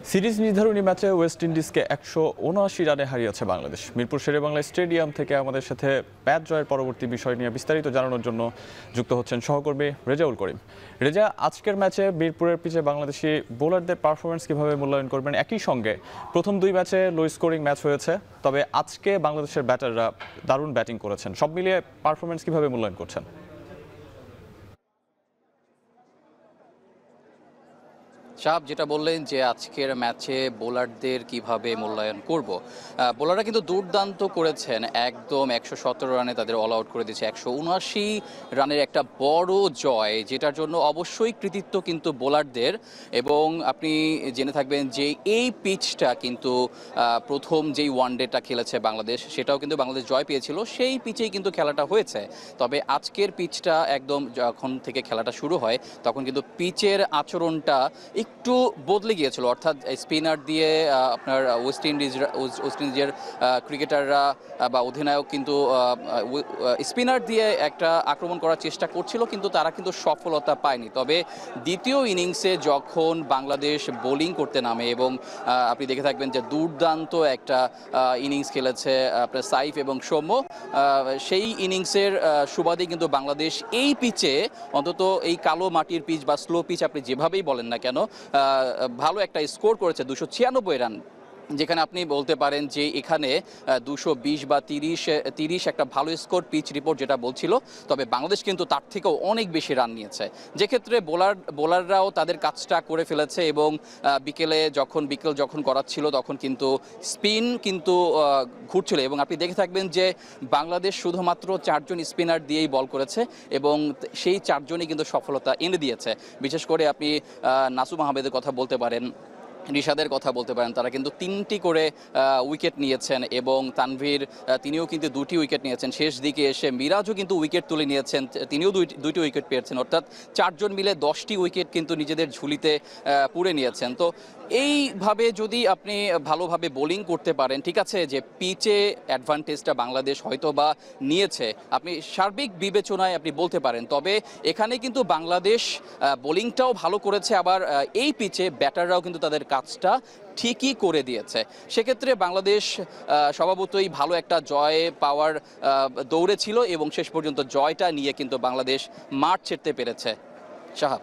Series নির্ধারণী ম্যাচে West ইন্ডিজকে ১৭৯ রানে হারিয়েছে বাংলাদেশ। মিরপুর শেরেবাংলা স্টেডিয়াম থেকে আমাদের সাথে ম্যাচ জয়ের পরবর্তী বিষয় নিয়ে বিস্তারিত জানানোর জন্য যুক্ত হচ্ছেন সহকর্মী রেজাউল করিম। রেজা, আজকের ম্যাচে মিরপুরের পিচে বাংলাদেশি বোলারদের পারফরমেন্স কিভাবে মূল্যায়ন করবেন? একই সঙ্গে প্রথম দুই ম্যাচে লো স্কোরিং ম্যাচ হয়েছে, তবে আজকে বাংলাদেশের ব্যাটাররা দারুণ ব্যাটিং করেছেন। সব মিলিয়ে পারফরমেন্স কিভাবে মূল্যায়ন করছেন? সাহাব যেটা বললেন যে আজকের ম্যাচে বোলারদের কিভাবে মূল্যায়ন করব, বোলাররা কিন্তু দুর্দান্ত করেছেন। একদম ১১৭ রানে তাদের অল আউট করে দিয়েছে। ১৭৯ রানের একটা বড় জয়, যেটার জন্য অবশ্যই কৃতিত্ব কিন্তু বোলারদের। এবং আপনি জেনে থাকবেন যে এই পিচটা কিন্তু প্রথম যেই ওয়ানডেটা খেলেছে বাংলাদেশ, সেটাও কিন্তু বাংলাদেশ জয় পেয়েছিল, সেই পিচেই কিন্তু খেলাটা হয়েছে। তবে আজকের পিচটা একদম যখন থেকে খেলাটা শুরু হয় তখন কিন্তু পিচের আচরণটা একটু বদলে গিয়েছিল। অর্থাৎ স্পিনার দিয়ে আপনার ওয়েস্ট ইন্ডিজের ক্রিকেটাররা বা অধিনায়ক কিন্তু স্পিনার দিয়ে একটা আক্রমণ করার চেষ্টা করছিল, কিন্তু তারা কিন্তু সফলতা পায়নি। তবে দ্বিতীয় ইনিংসে যখন বাংলাদেশ বোলিং করতে নামে এবং আপনি দেখে থাকবেন যে দুর্দান্ত একটা ইনিংস খেলেছে আপনার সাইফ এবং সৌম্য, সেই ইনিংসের সুবাদে কিন্তু বাংলাদেশ এই পিচে, অন্তত এই কালো মাটির পিচ বা স্লো পিচ আপনি যেভাবেই বলেন না কেন, ভালো একটা স্কোর করেছে। ২৯৬ রান, যেখানে আপনি বলতে পারেন যে এখানে ২২০ বা ৩০ একটা ভালো স্কোর পিচ রিপোর্ট যেটা বলছিল। তবে বাংলাদেশ কিন্তু তার থেকেও অনেক বেশি রান নিয়েছে, যে ক্ষেত্রে বোলাররাও তাদের কাজটা করে ফেলেছে। এবং বিকেল যখন করাচ্ছিল তখন কিন্তু স্পিন কিন্তু ঘুরছিল। এবং আপনি দেখে থাকবেন যে বাংলাদেশ শুধুমাত্র ৪ জন স্পিনার দিয়েই বল করেছে এবং সেই ৪ জনই কিন্তু সফলতা এনে দিয়েছে। বিশেষ করে আপনি নাসুম আহমেদের কথা বলতে পারেন, রিশাদের কথা বলতে পারেন, তারা কিন্তু ৩টি করে উইকেট নিয়েছেন। এবং তানভীর, তিনিও কিন্তু 2টি উইকেট নিয়েছেন। শেষ দিকে এসে মিরাজও কিন্তু উইকেট তুলে নিয়েছেন, তিনিও 2টি উইকেট পেয়েছেন। অর্থাৎ 4 জন মিলে 10টি উইকেট কিন্তু নিজেদের ঝুলিতে পুরে নিয়েছেন। তো এইভাবে যদি আপনি ভালোভাবে বোলিং করতে পারেন, ঠিক আছে, যে পিচে অ্যাডভান্টেজটা বাংলাদেশ হয়তো বা নিয়েছে, আপনি সার্বিক বিবেচনায় আপনি বলতে পারেন। তবে এখানে কিন্তু বাংলাদেশ বোলিংটাও ভালো করেছে, আবার এই পিচে ব্যাটাররাও কিন্তু তাদের কাজটা ঠিকই করে দিয়েছে। সেক্ষেত্রে বাংলাদেশ স্বভাবতই ভালো একটা জয় পাওয়ার দৌড়ে ছিল এবং শেষ পর্যন্ত জয়টা নিয়ে কিন্তু বাংলাদেশ মাঠ ছেড়তে পেরেছে। সাহাব।